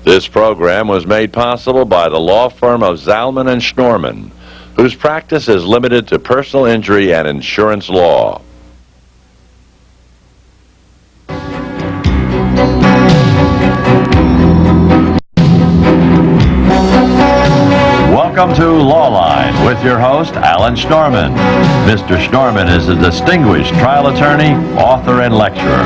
This program was made possible by the law firm of Zalman and Schnorman, whose practice is limited to personal injury and insurance law. Welcome to Lawline with your host, Alan Schnorman. Mr. Schnorman is a distinguished trial attorney, author, and lecturer.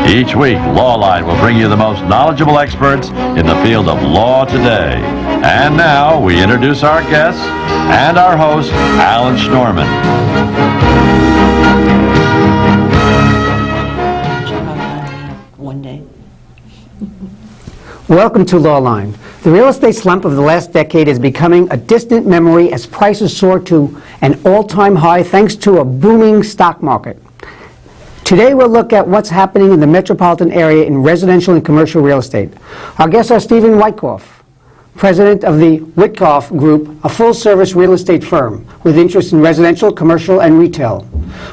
Each week, Lawline will bring you the most knowledgeable experts in the field of law today. And now, we introduce our guests and our host, Alan Schnorman. One day. Welcome to Lawline. The real estate slump of the last decade is becoming a distant memory as prices soar to an all-time high thanks to a booming stock market. Today we'll look at what's happening in the metropolitan area in residential and commercial real estate. Our guests are Stephen Wyckoff, president of the Wyckoff Group, a full-service real estate firm with interest in residential, commercial, and retail.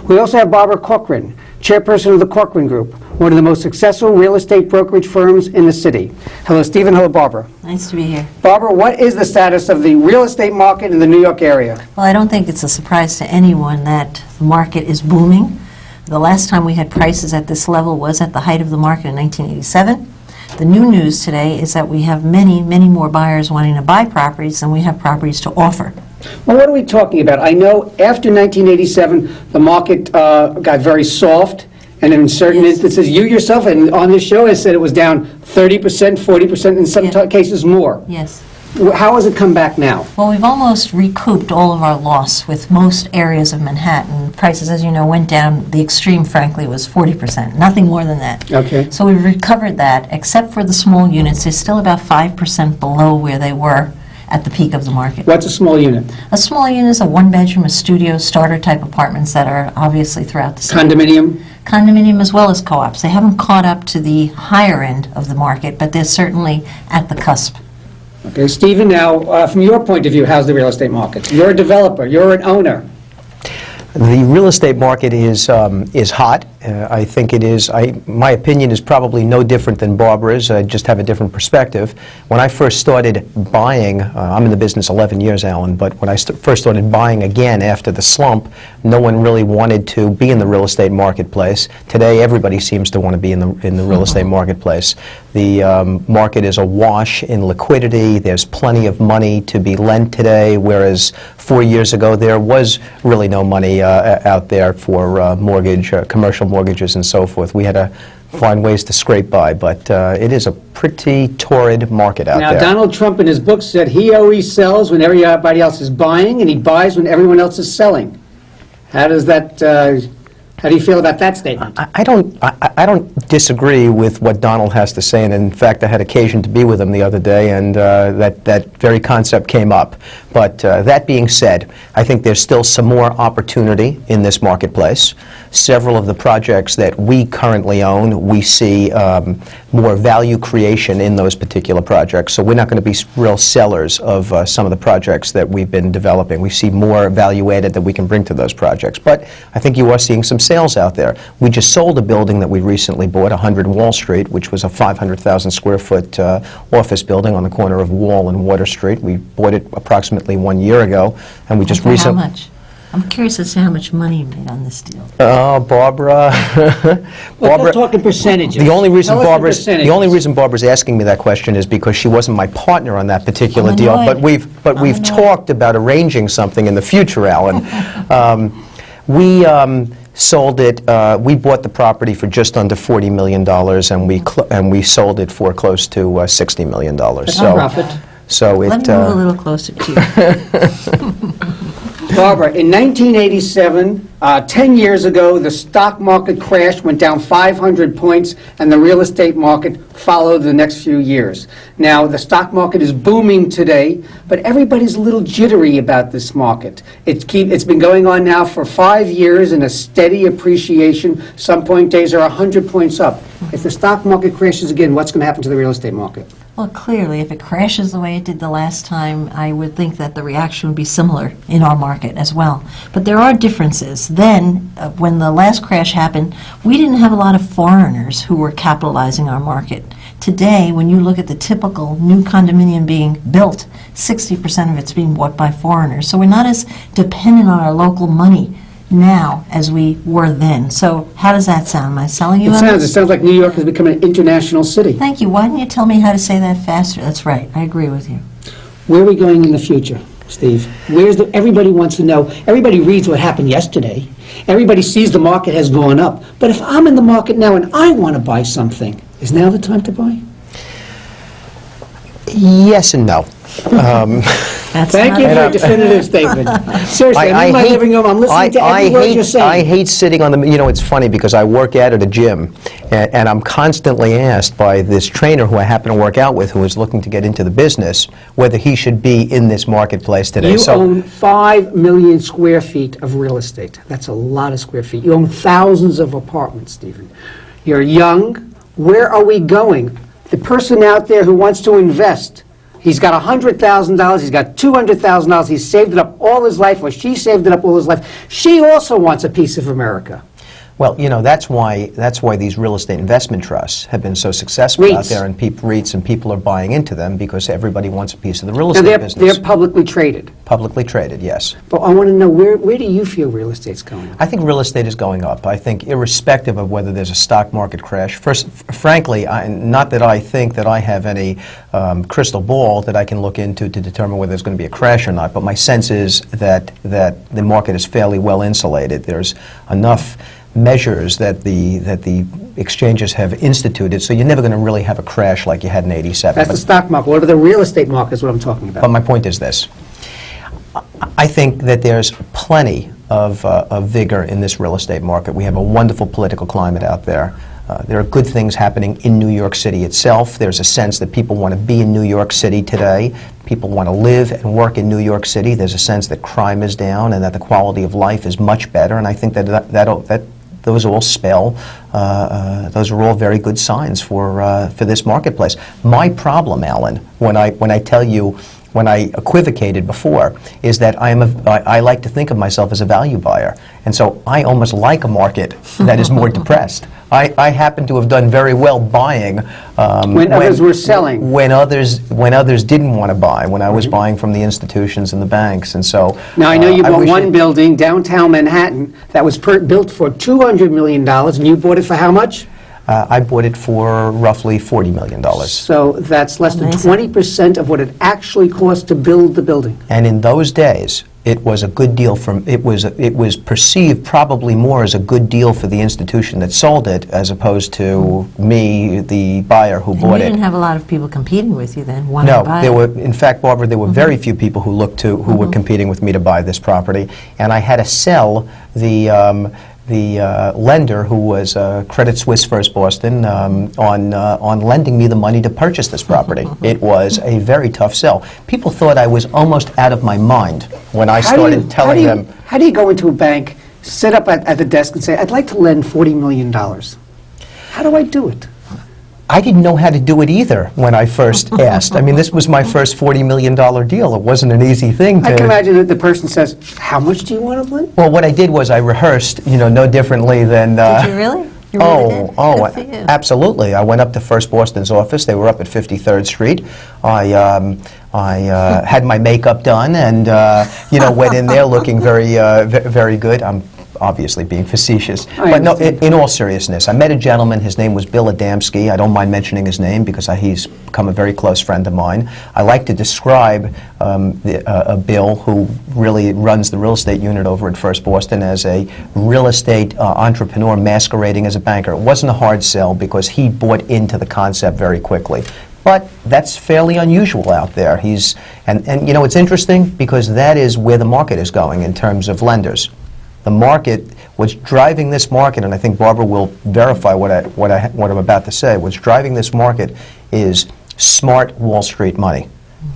We also have Barbara Corcoran, chairperson of the Corcoran Group, one of the most successful real estate brokerage firms in the city. Hello, Stephen. Hello, Barbara. Nice to be here. Barbara, what is the status of the real estate market in the New York area? Well, I don't think it's a surprise to anyone that the market is booming. The last time we had prices at this level was at the height of the market in 1987. The new news today is that we have many, many more buyers wanting to buy properties than we have properties to offer. Well, what are we talking about? I know after 1987, the market got very soft, and in certain instances, you yourself and on this show has said it was down 30%, 40%, in some cases more. Yes. How has it come back now? Well, we've almost recouped all of our loss with most areas of Manhattan. Prices, as you know, went down. The extreme, frankly, was 40%, nothing more than that. Okay. So we've recovered that, except for the small units. They're still about 5% below where they were at the peak of the market. What's a small unit? A small unit is a one-bedroom, a studio, starter-type apartments that are obviously throughout the city. Condominium? Condominium as well as co-ops. They haven't caught up to the higher end of the market, but they're certainly at the cusp. Okay, Stephen, now, from your point of view, how's the real estate market? You're a developer. You're an owner. The real estate market is hot. I think it is. My opinion is probably no different than Barbara's. I just have a different perspective. When I first started buying, I'm in the business 11 years, Alan, but when I first started buying again after the slump, no one really wanted to be in the real estate marketplace. Today, everybody seems to want to be in the real estate marketplace. The market is awash in liquidity. There's plenty of money to be lent today, whereas 4 years ago there was really no money out there for commercial mortgages and so forth. We had to find ways to scrape by, but it is a pretty torrid market out there. Now, Donald Trump in his book said he always sells when everybody else is buying, and he buys when everyone else is selling. How does that? How do you feel about that statement? I don't disagree with what Donald has to say, and in fact, I had occasion to be with him the other day, and that very concept came up. But that being said, I think there's still some more opportunity in this marketplace. Several of the projects that we currently own, we see more value creation in those particular projects. So we're not going to be real sellers of some of the projects that we've been developing. We see more value added that we can bring to those projects. But I think you are seeing some sales out there. We just sold a building that we recently bought, 100 Wall Street, which was a 500,000 square foot office building on the corner of Wall and Water Street. We bought it approximately 1 year ago, and we just recently... How much? I'm curious as to how much money you made on this deal. Barbara. We're talking percentages. The only reason Barbara's asking me that question is because she wasn't my partner on that particular deal. But we've talked about arranging something in the future, Alan. We sold it. We bought the property for just under $40 million, and we sold it for close to $60 million. That's a profit. So Let me move a little closer to you. Barbara, in 1987, 10 years ago, the stock market crashed, went down 500 points, and the real estate market followed the next few years. Now, the stock market is booming today, but everybody's a little jittery about this market. It's been going on now for 5 years in a steady appreciation. Some point days are 100 points up. If the stock market crashes again, what's going to happen to the real estate market? Well, clearly, if it crashes the way it did the last time, I would think that the reaction would be similar in our market as well. But there are differences. Then, when the last crash happened, we didn't have a lot of foreigners who were capitalizing our market. Today, when you look at the typical new condominium being built, 60% of it's being bought by foreigners. So we're not as dependent on our local money now as we were then. So how does that sound? Am I selling you on It this? sounds like New York has become an international city. Thank you. Why didn't you tell me how to say that faster? That's right. I agree with you. Where are we going in the future, Steve? Everybody wants to know. Everybody reads what happened yesterday. Everybody sees the market has gone up. But if I'm in the market now and I want to buy something, is now the time to buy? Yes and no. That's Thank not you for a- a definitive statement. Seriously, I'm in my living room, I'm listening to every word you're saying. I hate sitting on the, it's funny because I work out at a gym, and I'm constantly asked by this trainer who I happen to work out with, who is looking to get into the business, whether he should be in this marketplace today. You own 5 million square feet of real estate. That's a lot of square feet. You own thousands of apartments, Stephen. You're young. Where are we going? The person out there who wants to invest, he's got $100,000, he's got $200,000, he's saved it up all his life, or she saved it up all his life. She also wants a piece of America. Well, that's why these real estate investment trusts have been so successful out REITs. there, and REITs, and people are buying into them because everybody wants a piece of the real Now, estate business. they're publicly traded. Publicly traded, yes. But I want to know, where do you feel real estate's going? I think real estate is going up. I think irrespective of whether there's a stock market crash, frankly, not that I think that I have any crystal ball that I can look into to determine whether there's going to be a crash or not, but my sense is that the market is fairly well insulated. There's enough measures that the exchanges have instituted, so you're never going to really have a crash like you had in '87. That's the stock market. What about the real estate market is what I'm talking about. But my point is this. I think that there's plenty of vigor in this real estate market. We have a wonderful political climate out there. There are good things happening in New York City itself. There's a sense that people want to be in New York City today. People want to live and work in New York City. There's a sense that crime is down and that the quality of life is much better, and I think that those all those are all very good signs for this marketplace. My problem, Alan, when I tell you, when I equivocated before, is that I like to think of myself as a value buyer, and so I almost like a market that is more depressed. I happen to have done very well buying when others were selling. When others didn't want to buy, when I was buying from the institutions and the banks, and so. Now, I know you bought wish one building downtown Manhattan that was built for $200 million, and you bought it for how much? I bought it for roughly $40 million. So that's less than Amazing. 20% of what it actually cost to build the building. And in those days, it was a good deal it was perceived probably more as a good deal for the institution that sold it as opposed to me, the buyer who And bought you it. didn't have a lot of people competing with you then, wanting to No, buy there it. were, in fact, Barbara, there were very few people who were competing with me to buy this property, and I had to sell the lender, who was Credit Suisse First Boston, on lending me the money to purchase this property. It was a very tough sell. People thought I was almost out of my mind when I started telling them. How do you go into a bank, sit up at the desk and say, I'd like to lend $40 million? How do I do it? I didn't know how to do it either when I first asked. I mean, this was my first $40 million deal. It wasn't an easy thing to... I can imagine that the person says, how much do you want to lend? Well, what I did was I rehearsed, no differently than... Did you really? You really did? Good for you. Absolutely. I went up to First Boston's office. They were up at 53rd Street. I had my makeup done and, went in there looking very good. I'm obviously being facetious. But no, in all seriousness, I met a gentleman. His name was Bill Adamski. I don't mind mentioning his name because he's become a very close friend of mine. I like to describe Bill, who really runs the real estate unit over at First Boston, as a real estate entrepreneur masquerading as a banker. It wasn't a hard sell because he bought into the concept very quickly. But that's fairly unusual out there. And it's interesting because that is where the market is going in terms of lenders. The market, what's driving this market, and I think Barbara will verify what I'm about to say, what's driving this market is smart Wall Street money.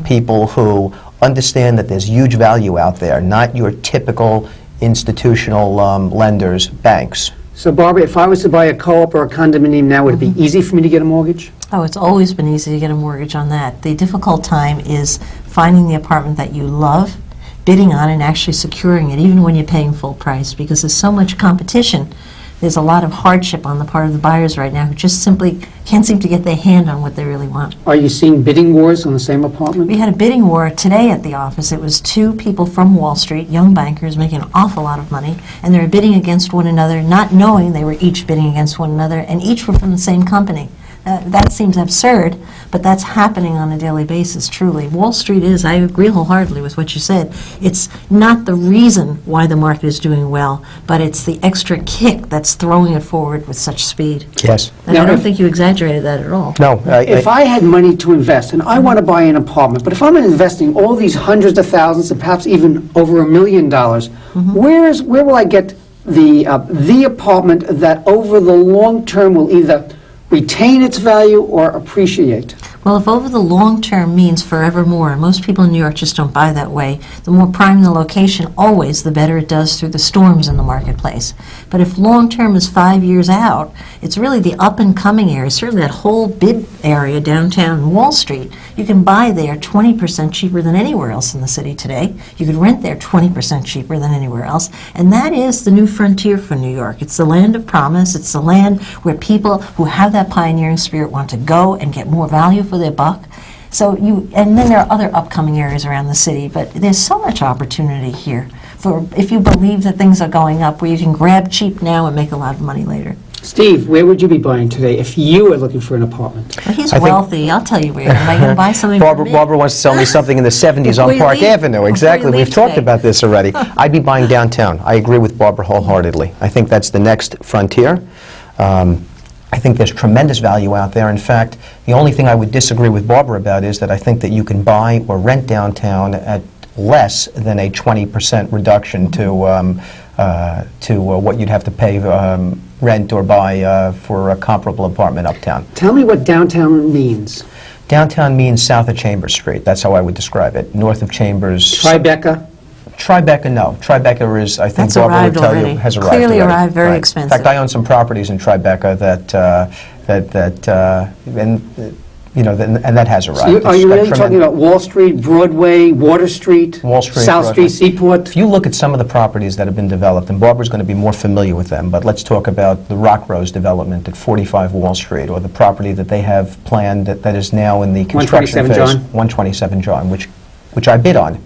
People who understand that there's huge value out there, not your typical institutional lenders, banks. So, Barbara, if I was to buy a co-op or a condominium now, would it be easy for me to get a mortgage? Oh, it's always been easy to get a mortgage on that. The difficult time is finding the apartment that you love, bidding on and actually securing it, even when you're paying full price, because there's so much competition there's a lot of hardship on the part of the buyers right now who just simply can't seem to get their hand on what they really want. Are you seeing bidding wars on the same apartment? We had a bidding war today at the office. It was two people from Wall Street, young bankers, making an awful lot of money, and they were bidding against one another, not knowing they were each bidding against one another, and each were from the same company. That seems absurd, but that's happening on a daily basis, truly. Wall Street is, I agree wholeheartedly with what you said, it's not the reason why the market is doing well, but it's the extra kick that's throwing it forward with such speed. Yes. And I don't think you exaggerated that at all. No. If I had money to invest, and I want to buy an apartment, but if I'm investing all these hundreds of thousands and perhaps even over $1 million, where will I get the apartment that over the long term will either retain its value or appreciate? Well, if over the long term means forevermore, and most people in New York just don't buy that way, the more prime the location, always the better it does through the storms in the marketplace. But if long term is 5 years out, it's really the up and coming area, certainly that whole bid area downtown Wall Street. You can buy there 20% cheaper than anywhere else in the city today. You could rent there 20% cheaper than anywhere else. And that is the new frontier for New York. It's the land of promise. It's the land where people who have that pioneering spirit want to go and get more value for their buck. So and then there are other upcoming areas around the city, but there's so much opportunity here for if you believe that things are going up, where you can grab cheap now and make a lot of money later. Steve, where would you be buying today if you were looking for an apartment? Well, he's I think- wealthy. I'll tell you where. Am I going to buy something for me? Barbara wants to sell me something in the 70s Before on you Park leave. Avenue. Before you Exactly. leave We've talked today. about this already. I'd be buying downtown. I agree with Barbara wholeheartedly. I think that's the next frontier. I think there's tremendous value out there. In fact, the only thing I would disagree with Barbara about is that I think that you can buy or rent downtown at less than a 20% reduction to what you'd have to pay rent or buy for a comparable apartment uptown. Tell me what downtown means. Downtown means south of Chambers Street. That's how I would describe it. North of Chambers. Tribeca? Tribeca, no. Tribeca is, I think That's Barbara would arrived tell already. you, has arrived Clearly already. arrived, very Right. expensive. In fact, I own some properties in Tribeca and that has arrived. Are It's you got really tremendous- talking about Wall Street, Broadway, Water Street, Wall Street, South Broadway. Street, Seaport? If you look at some of the properties that have been developed, and Barbara's going to be more familiar with them, but let's talk about the Rock Rose development at 45 Wall Street, or the property that they have planned that is now in the construction 127 phase. John? 127 John, which I bid on.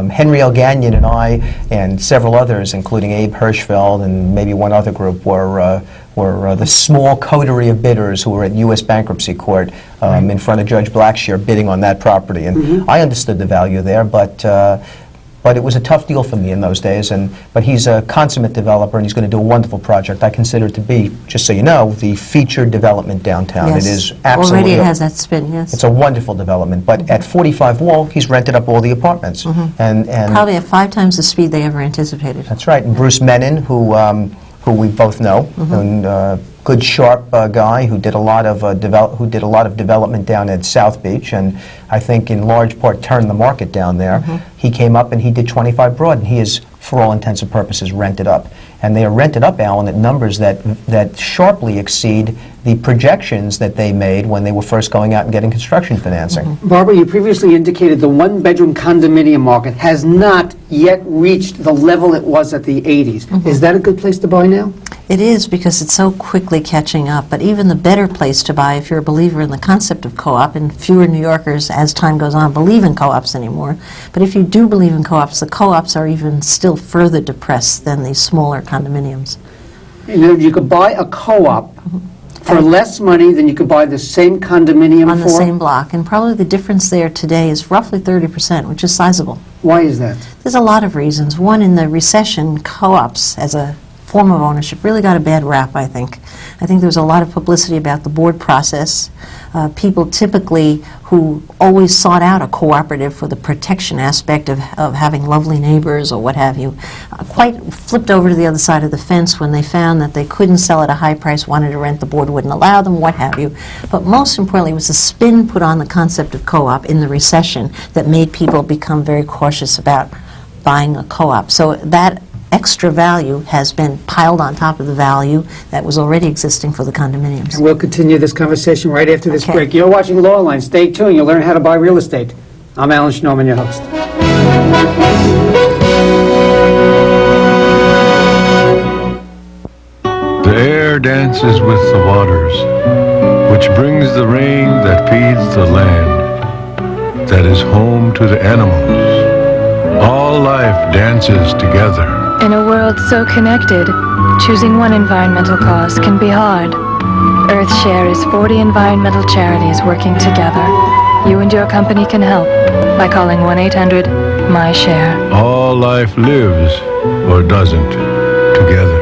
Henry L. Gagnon and I and several others, including Abe Hirschfeld and maybe one other group, were the small coterie of bidders who were at U.S. bankruptcy court in front of Judge Blackshear bidding on that property. And I understood the value there, but it was a tough deal for me in those days. But he's a consummate developer, and he's going to do a wonderful project. I consider it to be, just so you know, the featured development downtown. Yes. It is absolutely... Already it has that spin, yes. It's a wonderful development, but at 45 Wall, he's rented up all the apartments. And Probably at 5 times the speed they ever anticipated. that's right. And Bruce Menon, who we both know, and good sharp guy who did a lot of development down at South Beach, and I think in large part turned the market down there. He came up and he did 25 Broad, and he is, for all intents and purposes, rented up. And they are rented up, Alan, at numbers that sharply exceed the projections that they made when they were first going out and getting construction financing. Barbara, you previously indicated the one-bedroom condominium market has not yet reached the level it was at the 80s. Is that a good place to buy now? It is, because it's so quickly catching up. But even the better place to buy, if you're a believer in the concept of co-op, and fewer New Yorkers, as time goes on, believe in co-ops anymore. But if you do believe in co-ops, the co-ops are even still further depressed than the smaller condominiums. You know, you could buy a co-op for less money than you could buy the same condominium On the for? same block. And probably the difference there today is roughly 30%, which is sizable. Why is that? There's a lot of reasons. One, in the recession, co-ops as a form of ownership really got a bad rap, I think. I think there was a lot of publicity about the board process. People typically who always sought out a cooperative for the protection aspect of having lovely neighbors or what have you, quite flipped over to the other side of the fence when they found that they couldn't sell at a high price, wanted to rent, the board wouldn't allow them, what have you. But most importantly, it was a spin put on the concept of co-op in the recession that made people become very cautious about buying a co-op. So that extra value has been piled on top of the value that was already existing for the condominiums. And we'll continue this conversation right after this Okay. break. You're watching Law Line. Stay tuned. You'll learn how to buy real estate. I'm Alan Schnorman, your host. fire dances with the waters, which brings the rain that feeds the land, that is home to the animals. All life dances together. In a world so connected, choosing one environmental cause can be hard. EarthShare is 40 environmental charities working together. You and your company can help by calling 1-800-MY-SHARE. All life lives, or doesn't, together.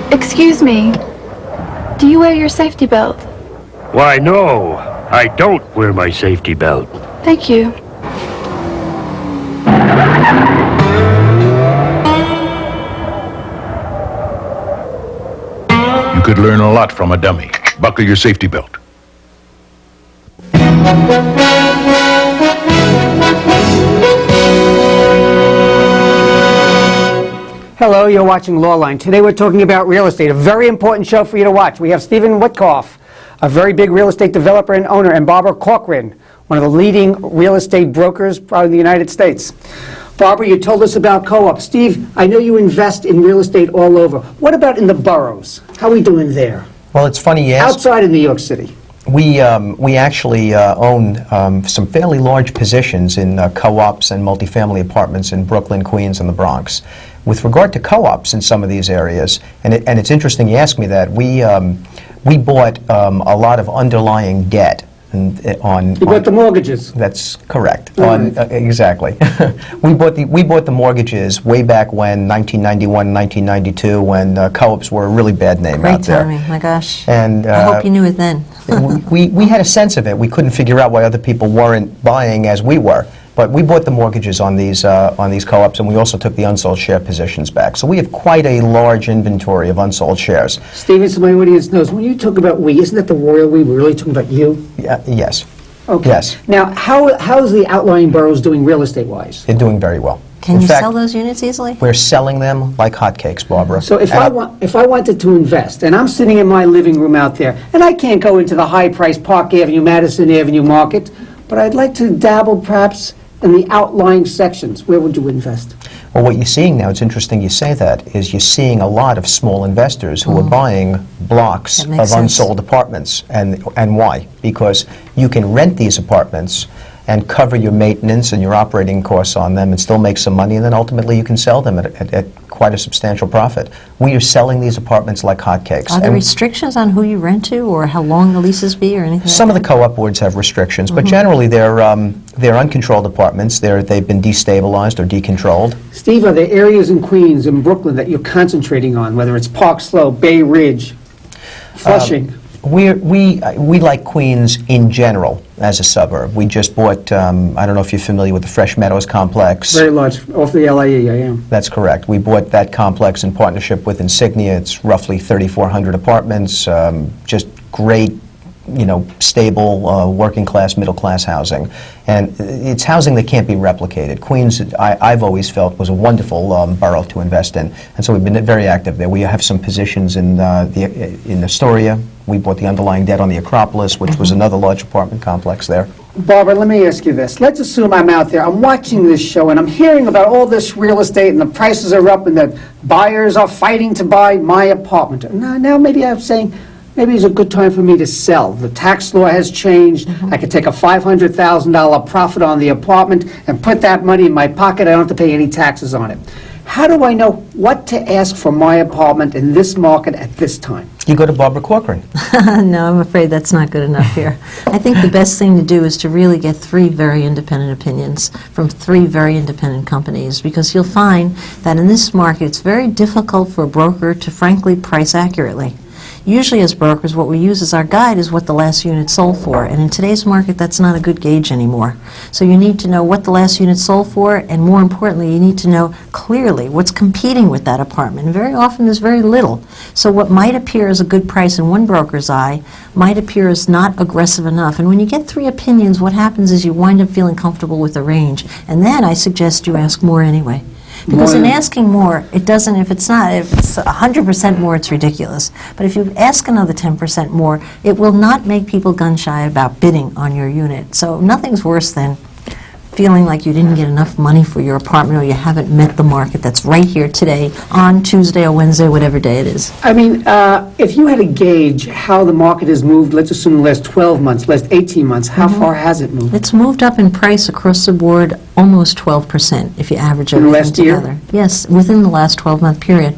Excuse me, do you wear your safety belt? Why, no, I don't wear my safety belt. Thank you. You could learn a lot from a dummy. Buckle your safety belt. Hello, you're watching Lawline. Today we're talking about real estate, a very important show for you to watch. We have Stephen Witkoff, a very big real estate developer and owner, and Barbara Corcoran, one of the leading real estate brokers probably in the United States. Barbara, you told us about co-ops. Steve, I know you invest in real estate all over. What about in the boroughs? How are we doing there? Well, it's funny you ask. Outside of New York City. We actually own some fairly large positions in co-ops and multifamily apartments in Brooklyn, Queens, and the Bronx. With regard to co-ops in some of these areas, and it's interesting you ask me that, we bought a lot of underlying debt. You bought the mortgages. That's correct. Mm-hmm. Exactly. we bought the mortgages way back when, 1991, 1992, when co-ops were a really bad name Great out there. timing, my gosh. And I hope you knew it then. we had a sense of it. We couldn't figure out why other people weren't buying as we were. But we bought the mortgages on these co-ops, and we also took the unsold share positions back. So we have quite a large inventory of unsold shares. Stephen, so my audience knows, when you talk about we, isn't that the royal we? We're really talking about you? Yes. Okay. Yes. Now, how is the outlying boroughs doing real estate-wise? They're doing very well. Can In you fact, sell those units easily? We're selling them like hotcakes, Barbara. So if I wanted to invest, and I'm sitting in my living room out there, and I can't go into the high-priced Park Avenue, Madison Avenue market, but I'd like to dabble perhaps in the outlying sections, where would you invest? Well, what you're seeing now, it's interesting you say that, is you're seeing a lot of small investors who are buying blocks That of makes sense. unsold apartments. And why? Because you can rent these apartments and cover your maintenance and your operating costs on them and still make some money, and then ultimately you can sell them at quite a substantial profit. We are selling these apartments like hotcakes. Are there And restrictions on who you rent to, or how long the leases be, or anything some of like the co-op boards have restrictions, but generally they're uncontrolled apartments. They've been destabilized or decontrolled. Steve, are there areas in Queens and Brooklyn that you're concentrating on, whether it's Park Slope, Bay Ridge, Flushing? We like Queens in general as a suburb. We just bought, I don't know if you're familiar with the Fresh Meadows complex. Very large, off the LIE, I am. That's correct. We bought that complex in partnership with Insignia. It's roughly 3,400 apartments, just great, stable, working-class, middle-class housing. And it's housing that can't be replicated. Queens, I've always felt, was a wonderful borough to invest in, and so we've been very active there. We have some positions in Astoria. We bought the underlying debt on the Acropolis, which was another large apartment complex there. Barbara, let me ask you this. Let's assume I'm out there, I'm watching this show, and I'm hearing about all this real estate, and the prices are up, and the buyers are fighting to buy my apartment. Now maybe I'm saying, maybe it's a good time for me to sell. The tax law has changed. I could take a $500,000 profit on the apartment and put that money in my pocket. I don't have to pay any taxes on it. How do I know what to ask for my apartment in this market at this time? You go to Barbara Corcoran. No, I'm afraid that's not good enough here. I think the best thing to do is to really get 3 very independent opinions from 3 very independent companies, because you'll find that in this market it's very difficult for a broker to frankly price accurately. Usually as brokers, what we use as our guide is what the last unit sold for, and in today's market that's not a good gauge anymore. So you need to know what the last unit sold for, and more importantly, you need to know clearly what's competing with that apartment. And very often there's very little. So what might appear as a good price in one broker's eye might appear as not aggressive enough. And when you get 3 opinions, what happens is you wind up feeling comfortable with the range. And then I suggest you ask more anyway. Because in than- asking more, it doesn't, if it's 100% more, it's ridiculous. But if you ask another 10% more, it will not make people gun shy about bidding on your unit. So nothing's worse than feeling like you didn't get enough money for your apartment or you haven't met the market that's right here today on Tuesday or Wednesday, whatever day it is. I mean, if you had to gauge how the market has moved, let's assume the last 12 months, last 18 months, how far has it moved? It's moved up in price across the board almost 12% if you average In the everything last year? together. Yes, within the last 12-month period.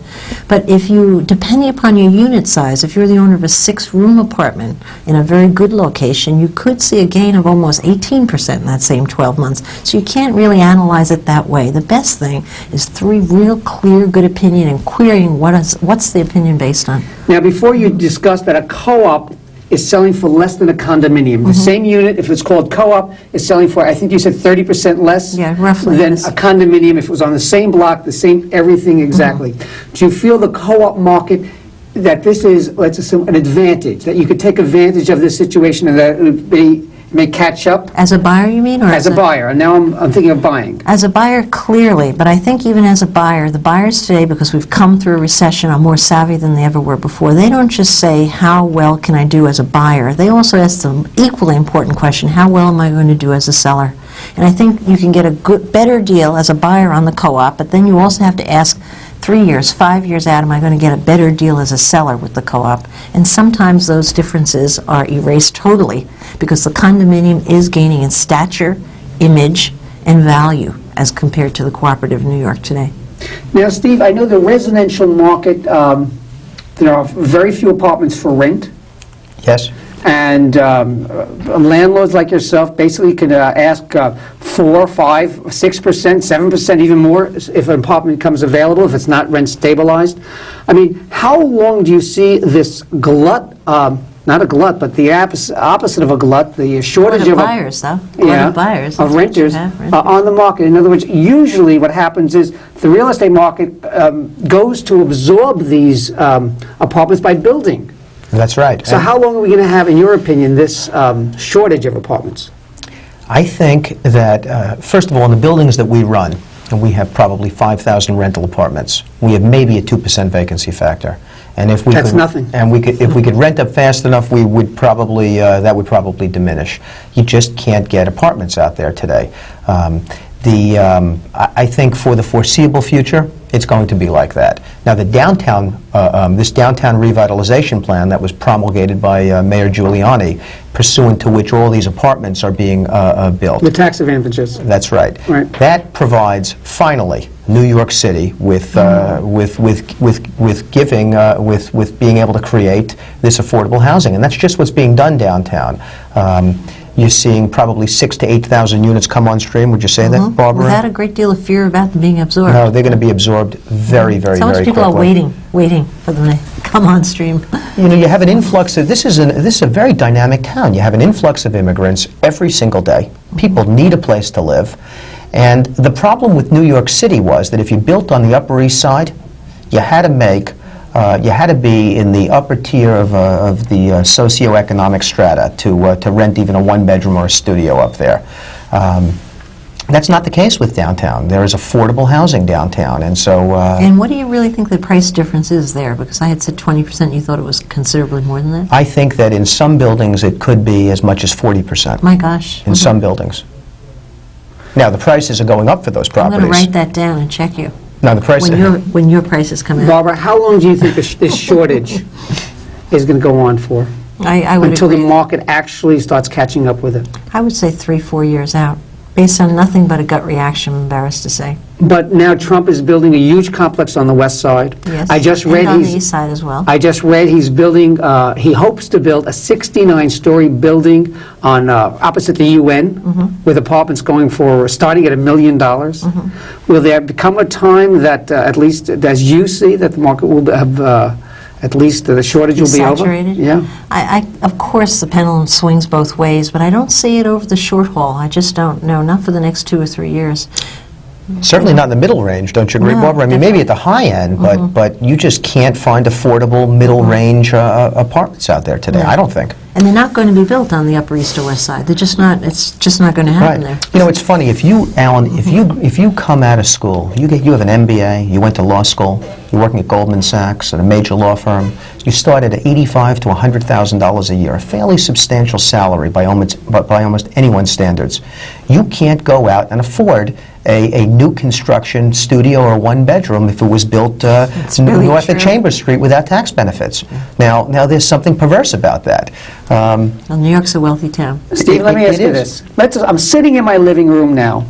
But if you, depending upon your unit size, if you're the owner of a 6-room apartment in a very good location, you could see a gain of almost 18% in that same 12 months. So you can't really analyze it that way. The best thing is 3 real clear, good opinion and querying what's the opinion based on. Now, before you discuss that a co-op is selling for less than a condominium. The same unit, if it's called co-op, is selling for, I think you said 30% less? Yeah, roughly, Than yes. a condominium if it was on the same block, the same everything exactly. Do you feel the co-op market, that this is, let's assume, an advantage, that you could take advantage of this situation and that it may catch up? As a buyer, you mean? Or As a buyer, and now I'm thinking of buying. As a buyer, clearly, but I think even as a buyer, the buyers today, because we've come through a recession, are more savvy than they ever were before. They don't just say, how well can I do as a buyer? They also ask the equally important question, how well am I going to do as a seller? And I think you can get a better deal as a buyer on the co-op, but then you also have to ask 3 years, 5 years out, am I going to get a better deal as a seller with the co-op? And sometimes those differences are erased totally because the condominium is gaining in stature, image, and value as compared to the cooperative in New York today. Now, Steve, I know the residential market, there are very few apartments for rent. Yes? And landlords like yourself basically can ask 4, 5, 6%, 7%, even more if an apartment becomes available, if it's not rent stabilized. I mean, how long do you see this glut, not a glut, but the opposite of a glut, the shortage Of of buyers, though. yeah, Of buyers. of That's what you renters have, renters. on the market? In other words, usually what happens is the real estate market goes to absorb these apartments by building. That's right. So how long are we going to have, in your opinion, this shortage of apartments? I think that, first of all, in the buildings that we run, and we have probably 5,000 rental apartments, we have maybe a 2% vacancy factor. And if we That's could, nothing. And if we could rent up fast enough, we would probably that would probably diminish. You just can't get apartments out there today. I think for the foreseeable future, it's going to be like that. Now, the downtown, this downtown revitalization plan that was promulgated by Mayor Giuliani, pursuant to which all these apartments are being built. The tax advantages. That's right. Right. That provides, finally, New York City with giving, with being able to create this affordable housing, and that's just what's being done downtown. You're seeing probably 6,000 to 8,000 units come on stream. Would you say that, Barbara? Without a great deal of fear about them being absorbed. No, they're going to be absorbed very, very, So much very people quickly. are waiting for them to come on stream. You know, you have an influx of, this is a very dynamic town. You have an influx of immigrants every single day. People need a place to live. And the problem with New York City was that if you built on the Upper East Side, you had to make, you had to be in the upper tier of the socioeconomic strata to rent even a one-bedroom or a studio up there. That's not the case with downtown. There is affordable housing downtown, and so... And what do you really think the price difference is there? Because I had said 20%, you thought it was considerably more than that? I think that in some buildings it could be as much as 40%. My gosh. In some buildings. Now, the prices are going up for those I'm properties. going to write that down and check you Now, the price... when your prices come out. Barbara, how long do you think this shortage is going to go on for? I would Until the agree. market actually starts catching up with it? I would say 3-4 years out, based on nothing but a gut reaction, I'm embarrassed to say. But now Trump is building a huge complex on the west side. Yes. I just read And on the he's... east side as well. I just read he's building, he hopes to build a 69-story building on, opposite the UN, with apartments going for, starting at $1 million. Will there become a time that, at least as you see, that the market will have, at least the shortage will be over? Saturated? Yeah. Of course, the pendulum swings both ways, but I don't see it over the short haul. I just don't know, not for the next 2 or 3 years. Certainly not in the middle range, don't you agree, No, Barbara? I mean, maybe at the high end, but you just can't find affordable middle range apartments out there today, I don't think. And they're not going to be built on the Upper East or West Side. They're just not, it's just not going to happen there. You know, it's funny, if you, Alan, if you come out of school, you have an MBA, you went to law school, you're working at Goldman Sachs, at a major law firm, you start at $85,000 to $100,000 a year, a fairly substantial salary by almost anyone's standards. You can't go out and afford a new construction studio or one-bedroom if it was built really north of true. Chambers Street without tax benefits. Now there's something perverse about that. Well, New York's a wealthy town. Steve, let me It ask you is. this. I'm sitting in my living room now.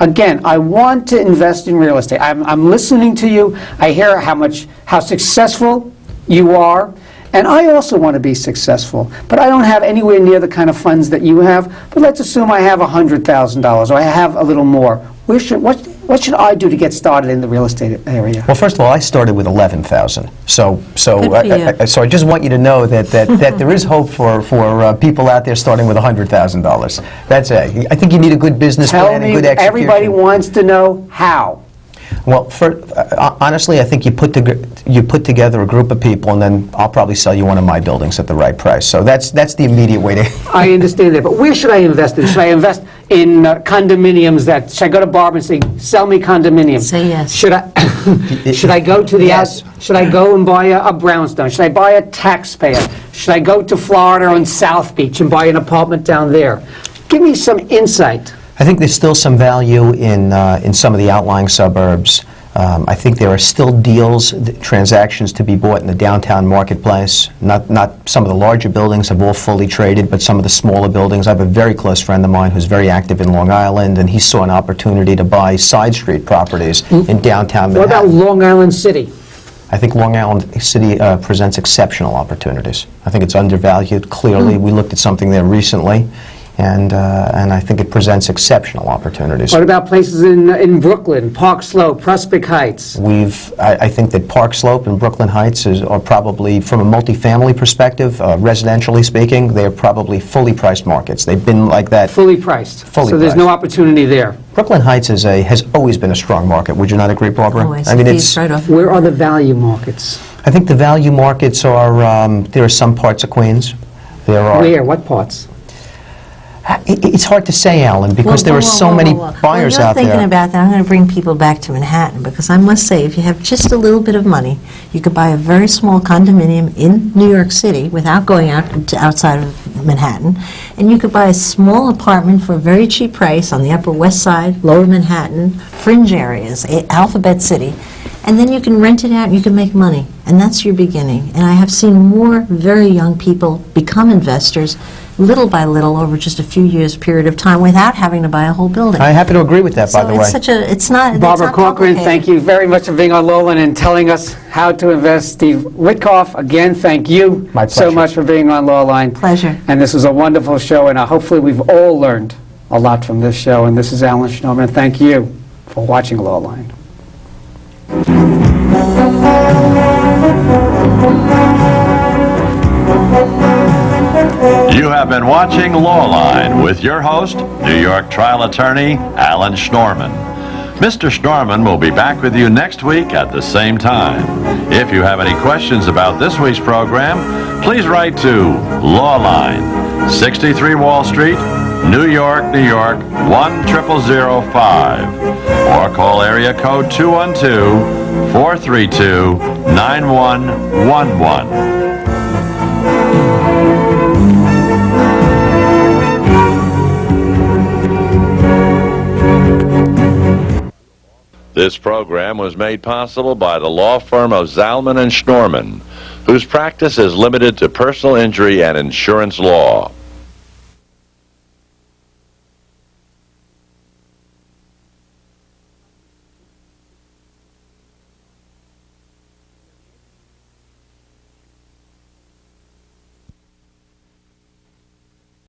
Again, I want to invest in real estate. I'm listening to you. I hear how successful you are. And I also want to be successful, but I don't have anywhere near the kind of funds that you have. But let's assume I have $100,000 or I have a little more. What should I do to get started in the real estate area? Well, first of all, I started with 11,000. So I just want you to know that there is hope for people out there starting with $100,000. That's it. I think you need a good business Tell plan and me, good execution. everybody wants to know how. Well, honestly, I think you put together a group of people, and then I'll probably sell you one of my buildings at the right price. So that's the immediate way to. I understand that, but where should I invest in? Should I invest in condominiums? Should I go to Barbara and say, "Sell me condominiums"? Say yes. Should I go to the Yes. Should I go and buy a brownstone? Should I buy a taxpayer? Should I go to Florida on South Beach and buy an apartment down there? Give me some insight. I think there's still some value in some of the outlying suburbs. I think there are still deals, transactions to be bought in the downtown marketplace. Not some of the larger buildings have all fully traded, but some of the smaller buildings. I have a very close friend of mine who's very active in Long Island, and he saw an opportunity to buy side street properties in downtown What about Manhattan. Long Island City? I think Long Island City presents exceptional opportunities. I think it's undervalued, clearly. We looked at something there recently. And I think it presents exceptional opportunities. What about places in Brooklyn, Park Slope, Prospect Heights? I think that Park Slope and Brooklyn Heights are probably, from a multifamily perspective, residentially speaking, they're probably fully priced markets. They've been like that. Fully priced. Fully So there's no priced. opportunity there. Brooklyn Heights has always been a strong market. Would you not agree, Barbara? Always. I mean, Feeds right off. Where are the value markets? I think the value markets are, there are some parts of Queens. There are. Where? What parts? It's hard to say, Alan, because there are so many buyers out Well, you're thinking there. about that. I'm going to bring people back to Manhattan, because I must say, if you have just a little bit of money, you could buy a very small condominium in New York City without going out to outside of Manhattan, and you could buy a small apartment for a very cheap price on the Upper West Side, Lower Manhattan, fringe areas, Alphabet City, and then you can rent it out and you can make money, and that's your beginning. And I have seen more very young people become investors little by little over just a few years period of time without having to buy a whole building. I happen to agree with that, by the So way. it's such a, it's not, it's Barbara not Corcoran, complicated. thank you very much for being on Lowland and telling us how to invest. Steve Witkoff, again, thank you My so pleasure. much for being on Lowline. Pleasure. And this was a wonderful show, and hopefully we've all learned a lot from this show. And this is Alan Schnorman. Thank you for watching Lowline. You have been watching Lawline with your host, New York trial attorney Alan Schnorman. Mr. Schnorman will be back with you next week at the same time. If you have any questions about this week's program, please write to Lawline, 63 Wall Street, New York, New York, 10005, or call area code 212-432-9111. This program was made possible by the law firm of Zalman and Schnorman, whose practice is limited to personal injury and insurance law.